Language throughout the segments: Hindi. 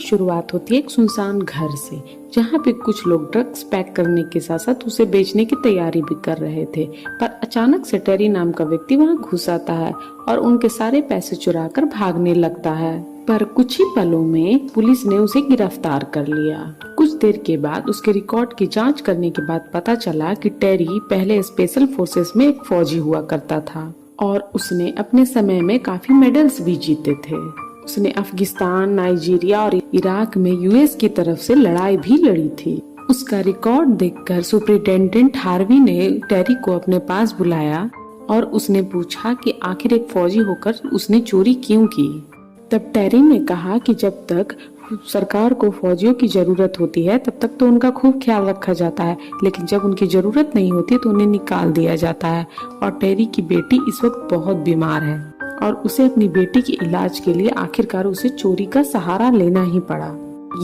शुरुआत होती है एक सुनसान घर से, जहाँ पे कुछ लोग ड्रग्स पैक करने के साथ साथ उसे बेचने की तैयारी भी कर रहे थे। पर अचानक से टेरी नाम का व्यक्ति वहाँ घुस आता है और उनके सारे पैसे चुरा कर भागने लगता है। पर कुछ ही पलों में पुलिस ने उसे गिरफ्तार कर लिया। कुछ देर के बाद उसके रिकॉर्ड की जांच करने के बाद पता चला कि टेरी पहले स्पेशल फोर्सेस में एक फौजी हुआ करता था और उसने अपने समय में काफी मेडल्स भी जीते थे। उसने अफगानिस्तान, नाइजीरिया और इराक में यूएस की तरफ से लड़ाई भी लड़ी थी। उसका रिकॉर्ड देखकर सुपरिटेंडेंट हार्वी ने टेरी को अपने पास बुलाया और उसने पूछा कि आखिर एक फौजी होकर उसने चोरी क्यों की। तब टेरी ने कहा कि जब तक सरकार को फौजियों की जरूरत होती है तब तक तो उनका खूब ख्याल रखा जाता है, लेकिन जब उनकी जरूरत नहीं होती तो उन्हें निकाल दिया जाता है। और टेरी की बेटी इस वक्त बहुत बीमार है और उसे अपनी बेटी के इलाज के लिए आखिरकार उसे चोरी का सहारा लेना ही पड़ा।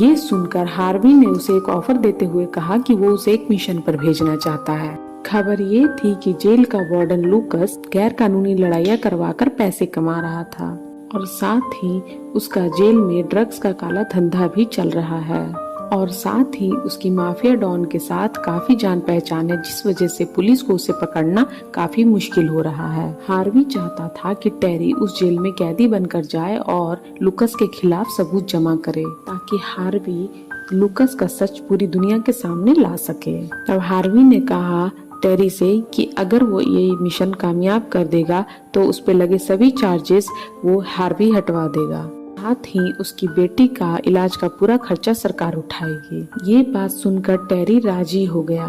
ये सुनकर हार्वी ने उसे एक ऑफर देते हुए कहा कि वो उसे एक मिशन पर भेजना चाहता है। खबर ये थी कि जेल का वार्डन लूकस गैर कानूनी लड़ाइयाँ करवाकर पैसे कमा रहा था और साथ ही उसका जेल में ड्रग्स का काला धंधा भी चल रहा है और साथ ही उसकी माफिया डॉन के साथ काफी जान पहचान है, जिस वजह से पुलिस को उसे पकड़ना काफी मुश्किल हो रहा है। हार्वी चाहता था कि टेरी उस जेल में कैदी बनकर जाए और लुकस के खिलाफ सबूत जमा करे ताकि हार्वी लुकस का सच पूरी दुनिया के सामने ला सके। तब हार्वी ने कहा टेरी से कि अगर वो ये मिशन कामयाब कर देगा तो उस पे लगे सभी चार्जेस वो हार्वी हटवा देगा, साथ ही उसकी बेटी का इलाज का पूरा खर्चा सरकार उठाएगी। ये बात सुनकर टेरी राजी हो गया।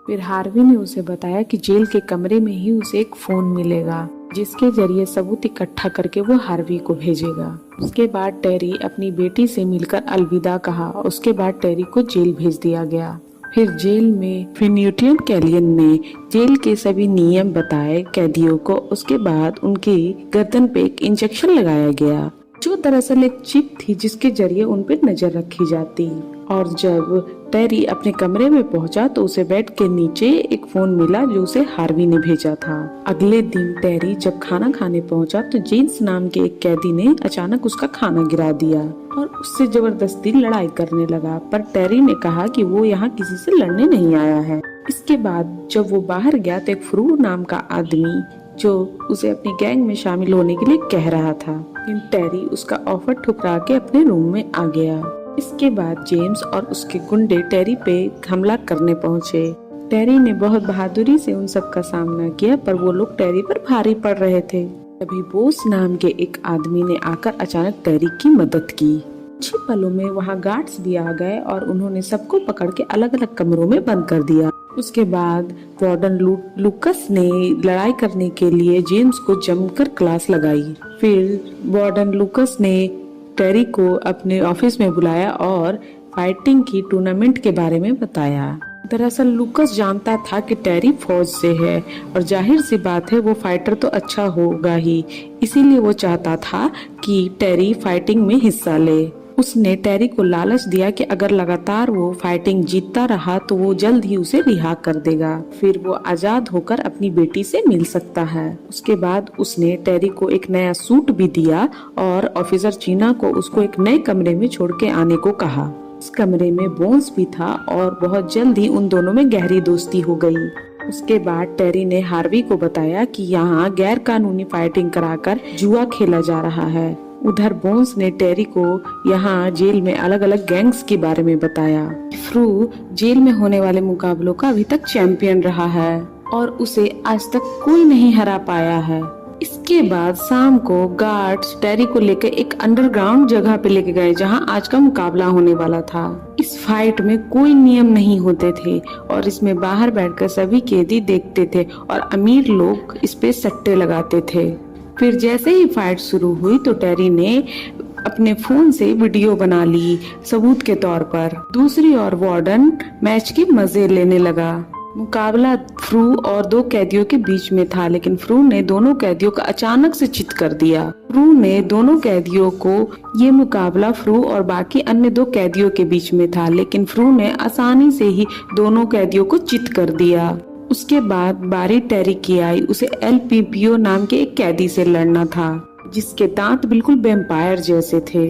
फिर हार्वी ने उसे बताया कि जेल के कमरे में ही उसे एक फोन मिलेगा जिसके जरिए सबूत इकट्ठा करके वो हार्वी को भेजेगा। उसके बाद टेरी अपनी बेटी से मिलकर अलविदा कहा। उसके बाद टेरी को जेल भेज दिया गया। फिर जेल में फिन्यूटियन कैलियन ने जेल के सभी नियम बताए कैदियों को। उसके बाद उनकी गर्दन पे एक इंजेक्शन लगाया गया जो दरअसल एक चिप थी जिसके जरिए उन पे नजर रखी जाती। और जब टेरी अपने कमरे में पहुंचा तो उसे बेड के नीचे एक फोन मिला जो उसे हार्वी ने भेजा था। अगले दिन टेरी जब खाना खाने पहुंचा तो जेम्स नाम के एक कैदी ने अचानक उसका खाना गिरा दिया और उससे जबरदस्ती लड़ाई करने लगा। पर टेरी ने कहा कि वो यहाँ किसी से लड़ने नहीं आया है। इसके बाद जब वो बाहर गया तो एक फ्रू नाम का आदमी जो उसे अपनी गैंग में शामिल होने के लिए कह रहा था, लेकिन टेरी उसका ऑफर ठुकरा के अपने रूम में आ गया। इसके बाद जेम्स और उसके गुंडे टेरी पे हमला करने पहुंचे। टेरी ने बहुत बहादुरी से उन सब का सामना किया पर वो लोग टेरी पर भारी पड़ रहे थे। तभी बोस नाम के एक आदमी ने आकर अचानक टेरी की मदद की। कुछ ही पलों में वहाँ गार्ड्स भी आ गए और उन्होंने सबको पकड़ के अलग अलग कमरों में बंद कर दिया। उसके बाद वार्डन लुकस ने लड़ाई करने के लिए जेम्स को जमकर क्लास लगाई। फिर वार्डन लुकस ने टेरी को अपने ऑफिस में बुलाया और फाइटिंग की टूर्नामेंट के बारे में बताया। दरअसल लुकस जानता था कि टेरी फौज से है और जाहिर सी बात है वो फाइटर तो अच्छा होगा ही, इसीलिए वो चाहता था कि टेरी फाइटिंग में हिस्सा ले। उसने टेरी को लालच दिया कि अगर लगातार वो फाइटिंग जीतता रहा तो वो जल्द ही उसे रिहा कर देगा, फिर वो आजाद होकर अपनी बेटी से मिल सकता है। उसके बाद उसने टेरी को एक नया सूट भी दिया और ऑफिसर चीना को उसको एक नए कमरे में छोड़ के आने को कहा। इस कमरे में बोन्स भी था और बहुत जल्द ही उन दोनों में गहरी दोस्ती हो गई। उसके बाद टेरी ने हार्वी को बताया कि यहाँ गैर कानूनी फाइटिंग कराकर जुआ खेला जा रहा है। उधर बोन्स ने टेरी को यहाँ जेल में अलग अलग गैंग्स के बारे में बताया। फ्रू जेल में होने वाले मुकाबलों का अभी तक चैंपियन रहा है और उसे आज तक कोई नहीं हरा पाया है। इसके बाद शाम को गार्ड्स टेरी को लेकर एक अंडरग्राउंड जगह पे लेके गए जहाँ आज का मुकाबला होने वाला था। इस फाइट में कोई नियम नहीं होते थे और इसमें बाहर बैठकर सभी कैदी देखते थे और अमीर लोग इस पे सट्टे लगाते थे। फिर जैसे ही फाइट शुरू हुई तो टेरी ने अपने फोन से वीडियो बना ली सबूत के तौर पर। दूसरी ओर वार्डन मैच के मजे लेने लगा। मुकाबला फ्रू और दो कैदियों के बीच में था, लेकिन फ्रू ने दोनों कैदियों का अचानक से चित कर दिया। फ्रू ने दोनों कैदियों को ये मुकाबला फ्रू और बाकी अन्य दो कैदियों के बीच में था, लेकिन फ्रू ने आसानी से ही दोनों कैदियों को चित कर दिया। उसके बाद बारी टेरी की आई। उसे एलपीपीओ नाम के एक कैदी से लड़ना था जिसके दांत बिल्कुल वैम्पायर जैसे थे।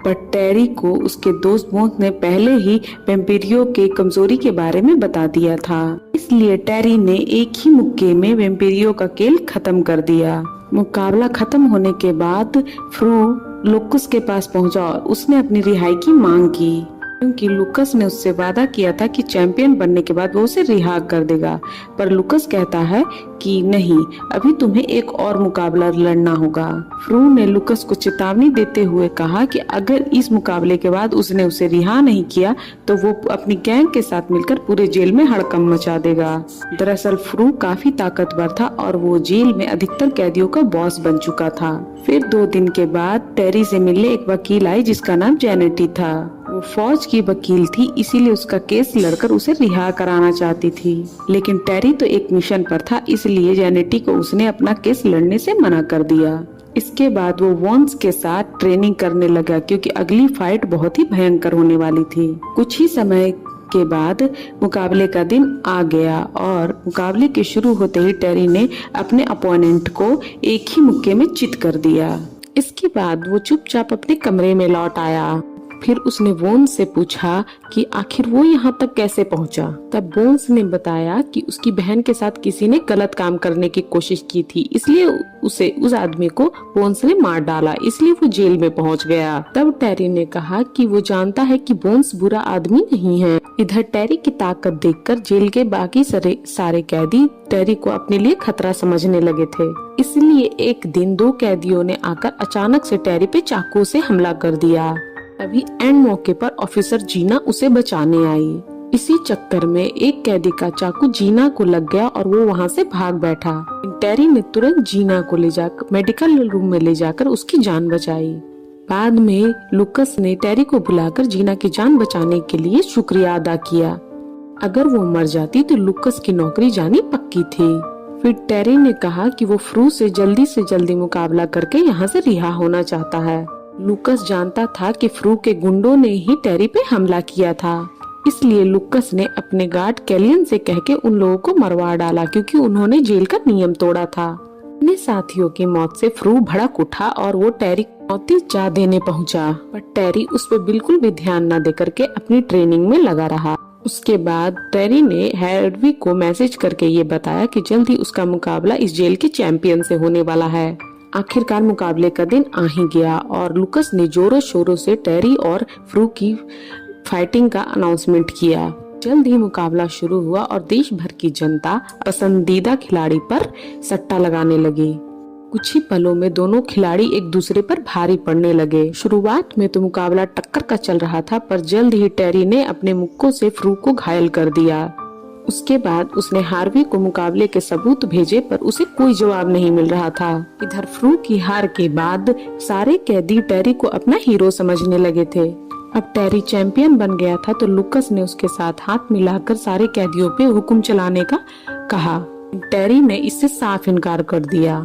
पर टेरी को उसके दोस्त बोन्स ने पहले ही वैम्पिरियो के कमजोरी के बारे में बता दिया था। इसलिए टेरी ने एक ही मुक्के में वैम्पिरियो का खेल खत्म कर दिया। मुकाबला खत्म होने के बाद फ्रू लुकस के पास पहुंचा और उसने अपनी रिहाई की मांग की, क्योंकि लुकस ने उससे वादा किया था कि चैंपियन बनने के बाद वो उसे रिहा कर देगा। पर लुकस कहता है कि नहीं, अभी तुम्हें एक और मुकाबला लड़ना होगा। फ्रू ने लुकस को चेतावनी देते हुए कहा कि अगर इस मुकाबले के बाद उसने उसे रिहा नहीं किया तो वो अपनी गैंग के साथ मिलकर पूरे जेल में हड़कंप मचा देगा। दरअसल फ्रू काफी ताकतवर था और वो जेल में अधिकतर कैदियों का बॉस बन चुका था। फिर 2 दिन के बाद टेरी से मिलने एक वकील आई जिसका नाम जेनेटी था। वो फौज की वकील थी, इसीलिए उसका केस लड़कर उसे रिहा कराना चाहती थी। लेकिन टेरी तो एक मिशन पर था, इसलिए जेनेटी को उसने अपना केस लड़ने से मना कर दिया। इसके बाद वो वॉन्स के साथ ट्रेनिंग करने लगा, क्योंकि अगली फाइट बहुत ही भयंकर होने वाली थी। कुछ ही समय के बाद मुकाबले का दिन आ गया और मुकाबले के शुरू होते ही टेरी ने अपने अपोनेंट को एक ही मुक्के में चित कर दिया। इसके बाद वो चुपचाप अपने कमरे में लौट आया। फिर उसने बोन्स से पूछा कि आखिर वो यहाँ तक कैसे पहुँचा। तब बोन्स ने बताया कि उसकी बहन के साथ किसी ने गलत काम करने की कोशिश की थी, इसलिए उसे उस आदमी को बोन्स ने मार डाला, इसलिए वो जेल में पहुँच गया। तब टेरी ने कहा कि वो जानता है कि बोन्स बुरा आदमी नहीं है। इधर टेरी की ताकत देखकर जेल के बाकी सारे कैदी टेरी को अपने लिए खतरा समझने लगे थे। इसलिए एक दिन 2 कैदियों ने आकर अचानक से टेरी पे चाकू से हमला कर दिया। तभी एंड मौके पर ऑफिसर जीना उसे बचाने आई। इसी चक्कर में एक कैदी का चाकू जीना को लग गया और वो वहाँ से भाग बैठा। टेरी ने तुरंत जीना को ले जाकर मेडिकल रूम में ले जाकर उसकी जान बचाई। बाद में लुकस ने टेरी को बुलाकर जीना की जान बचाने के लिए शुक्रिया अदा किया। अगर वो मर जाती तो लुकस की नौकरी जानी पक्की थी। फिर टेरी ने कहा कि वो फ्रू से जल्दी मुकाबला करके यहाँ से रिहा होना चाहता है। लुकस जानता था कि फ्रू के गुंडों ने ही टेरी पे हमला किया था, इसलिए लुकस ने अपने गार्ड कैलियन से कह के उन लोगों को मरवा डाला, क्योंकि उन्होंने जेल का नियम तोड़ा था। अपने साथियों की मौत से फ्रू भड़क उठा और वो टेरी को मौती जा देने पहुंचा, पर टेरी उस पर बिल्कुल भी ध्यान न देकर के अपनी ट्रेनिंग में लगा रहा। उसके बाद टेरी ने हार्वी को मैसेज करके ये बताया कि जल्द ही उसका मुकाबला इस जेल के चैंपियन से होने वाला है। आखिरकार मुकाबले का दिन आ ही गया और लुकस ने जोरों शोरों से टेरी और फ्रू की फाइटिंग का अनाउंसमेंट किया। जल्द ही मुकाबला शुरू हुआ और देश भर की जनता पसंदीदा खिलाड़ी पर सट्टा लगाने लगी। कुछ ही पलों में दोनों खिलाड़ी एक दूसरे पर भारी पड़ने लगे। शुरुआत में तो मुकाबला टक्कर का चल रहा था, पर जल्द ही टेरी ने अपने मुक्कों से फ्रू को घायल कर दिया। उसके बाद उसने हार्वी को मुकाबले के सबूत भेजे, पर उसे कोई जवाब नहीं मिल रहा था। इधर फ्रू की हार के बाद सारे कैदी टेरी को अपना हीरो समझने लगे थे। अब टेरी चैंपियन बन गया था तो लुकस ने उसके साथ हाथ मिलाकर सारे कैदियों पे हुक्म चलाने का कहा। टेरी ने इससे साफ इनकार कर दिया।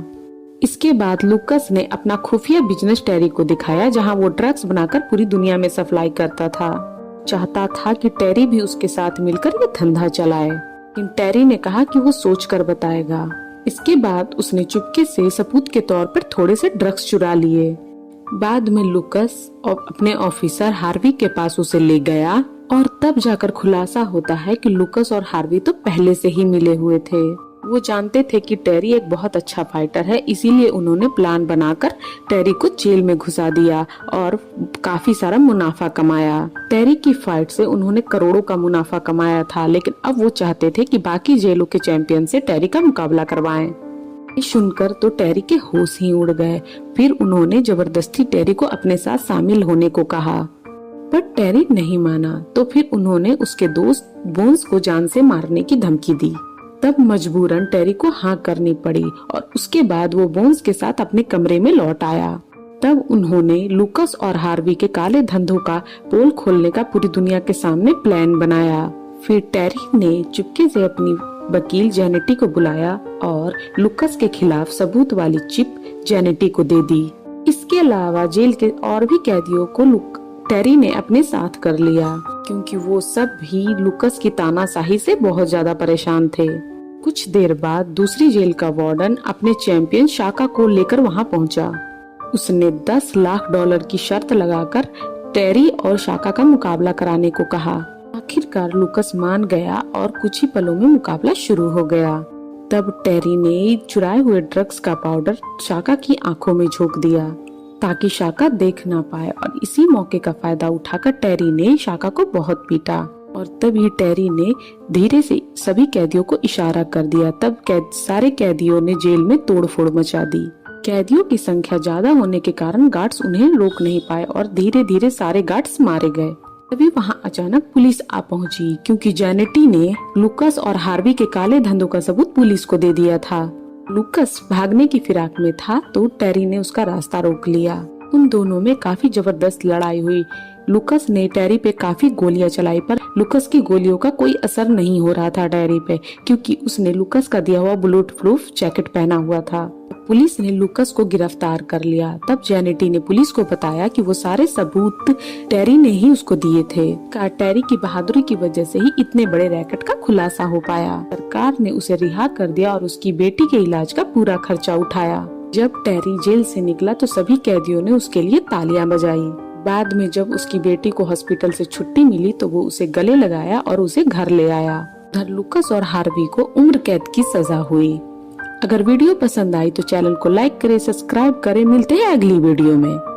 इसके बाद लुकस ने अपना खुफिया बिजनेस टेरी को दिखाया, जहाँ वो ड्रग्स बनाकर पूरी दुनिया में सप्लाई करता था। चाहता था कि टेरी भी उसके साथ मिलकर ये धंधा चलाए, लेकिन टेरी ने कहा कि वो सोचकर बताएगा। इसके बाद उसने चुपके से सबूत के तौर पर थोड़े से ड्रग्स चुरा लिए। बाद में लुकस और अपने ऑफिसर हार्वी के पास उसे ले गया और तब जाकर खुलासा होता है कि लुकस और हार्वी तो पहले से ही मिले हुए थे। वो जानते थे कि टेरी एक बहुत अच्छा फाइटर है, इसीलिए उन्होंने प्लान बनाकर टेरी को जेल में घुसा दिया और काफी सारा मुनाफा कमाया। टेरी की फाइट से उन्होंने करोड़ों का मुनाफा कमाया था, लेकिन अब वो चाहते थे कि बाकी जेलों के चैंपियन से टेरी का मुकाबला करवाएं। ये सुनकर तो टेरी के होश ही उड़ गए। फिर उन्होंने जबरदस्ती टेरी को अपने साथ शामिल होने को कहा, पर टेरी नहीं माना। तो फिर उन्होंने उसके दोस्त बोन्स को जान से मारने की धमकी दी। तब मजबूरन टेरी को हाँ करनी पड़ी और उसके बाद वो बोन्स के साथ अपने कमरे में लौट आया। तब उन्होंने लुकस और हार्वी के काले धंधों का पोल खोलने का पूरी दुनिया के सामने प्लान बनाया। फिर टेरी ने चुपके से अपनी वकील जेनेटी को बुलाया और लुकस के खिलाफ सबूत वाली चिप जेनेटी को दे दी। इसके अलावा जेल के और भी कैदियों को टेरी ने अपने साथ कर लिया, क्योंकि वो सब भी लुकस की तानाशाही से बहुत ज्यादा परेशान थे। कुछ देर बाद दूसरी जेल का वार्डन अपने चैंपियन शाका को लेकर वहां पहुंचा। उसने $10 लाख की शर्त लगाकर टेरी और शाका का मुकाबला कराने को कहा। आखिरकार लुकस मान गया और कुछ ही पलों में मुकाबला शुरू हो गया। तब टेरी ने चुराए हुए ड्रग्स का पाउडर शाका की आंखों में झोंक दिया ताकि शाका देख ना पाए, और इसी मौके का फायदा उठाकर टेरी ने शाका को बहुत पीटा। और तभी टेरी ने धीरे से सभी कैदियों को इशारा कर दिया। तब सारे कैदियों ने जेल में तोड़फोड़ मचा दी। कैदियों की संख्या ज्यादा होने के कारण गार्ड्स उन्हें रोक नहीं पाए और धीरे धीरे सारे गार्ड्स मारे गए। तभी वहां अचानक पुलिस आ पहुंची, क्योंकि जैनेटी ने लुकस और हार्वी के काले धंधों का सबूत पुलिस को दे दिया था। लुकस भागने की फिराक में था तो टेरी ने उसका रास्ता रोक लिया। उन दोनों में काफी जबरदस्त लड़ाई हुई। लुकस ने टेरी पे काफी गोलियां चलाई, पर लुकस की गोलियों का कोई असर नहीं हो रहा था टेरी पे, क्योंकि उसने लुकस का दिया हुआ बुलेट प्रूफ जैकेट पहना हुआ था। पुलिस ने लुकस को गिरफ्तार कर लिया। तब जैनेटी ने पुलिस को बताया कि वो सारे सबूत टेरी ने ही उसको दिए थे। टेरी की बहादुरी की वजह से ही इतने बड़े रैकेट का खुलासा हो पाया। सरकार ने उसे रिहा कर दिया और उसकी बेटी के इलाज का पूरा खर्चा उठाया। जब टेरी जेल से निकला तो सभी कैदियों ने उसके लिए तालियां बजाई। बाद में जब उसकी बेटी को हॉस्पिटल से छुट्टी मिली तो वो उसे गले लगाया और उसे घर ले आया। उधर लुकस और हार्वी को उम्र कैद की सजा हुई। अगर वीडियो पसंद आई तो चैनल को लाइक करें, सब्सक्राइब करें। मिलते हैं अगली वीडियो में।